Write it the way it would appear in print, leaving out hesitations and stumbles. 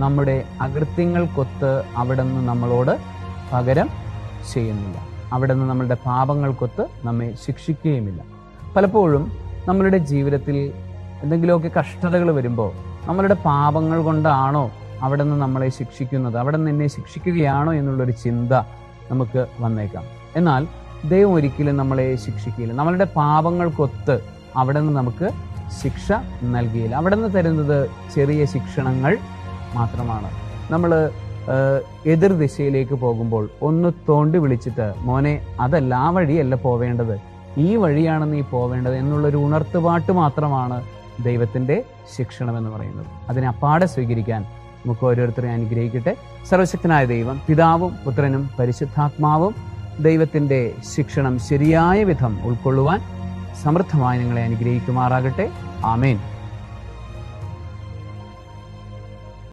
നമ്മുടെ അകൃത്യങ്ങൾക്കൊത്ത് അവിടുന്ന് നമ്മളോട് പകരം ചെയ്യുന്നില്ല. അവിടുന്ന് നമ്മളുടെ പാപങ്ങൾക്കൊത്ത് നമ്മെ ശിക്ഷിക്കുകയുമില്ല. പലപ്പോഴും നമ്മളുടെ ജീവിതത്തിൽ എന്തെങ്കിലുമൊക്കെ കഷ്ടതകൾ വരുമ്പോൾ നമ്മളുടെ പാപങ്ങൾ കൊണ്ടാണോ അവിടുന്ന് നമ്മളെ ശിക്ഷിക്കുന്നത്, അവിടുന്ന് എന്നെ ശിക്ഷിക്കുകയാണോ എന്നുള്ളൊരു ചിന്ത നമുക്ക് വന്നേക്കാം. എന്നാൽ ദൈവം ഒരിക്കലും നമ്മളെ ശിക്ഷിക്കുകയില്ല. നമ്മളുടെ പാപങ്ങൾക്കൊത്ത് അവിടുന്ന് നമുക്ക് ശിക്ഷ നൽകിയില്ല. അവിടുന്ന് തരുന്നത് ചെറിയ ശിക്ഷണങ്ങൾ മാത്രമാണ്. നമ്മൾ എതിർ ദിശയിലേക്ക് പോകുമ്പോൾ ഒന്ന് തോണ്ടി വിളിച്ചിട്ട്, മോനെ അതല്ല, ആ വഴിയല്ല പോവേണ്ടത്, ഈ വഴിയാണ് നീ പോവേണ്ടത് എന്നുള്ളൊരു ഉണർത്തുപാട്ട് മാത്രമാണ് ദൈവത്തിൻ്റെ ശിക്ഷണം എന്ന് പറയുന്നത്. അതിനെ അപ്പാടെ സ്വീകരിക്കാൻ നമുക്ക് ഓരോരുത്തരെയും അനുഗ്രഹിക്കട്ടെ. സർവശക്തനായ ദൈവം, പിതാവും പുത്രനും പരിശുദ്ധാത്മാവും ദൈവത്തിൻ്റെ ശിക്ഷണം ശരിയായ വിധം ഉൾക്കൊള്ളുവാൻ സമൃദ്ധമായി നിങ്ങളെ അനുഗ്രഹിക്കുമാറാകട്ടെ. ആമേൻ.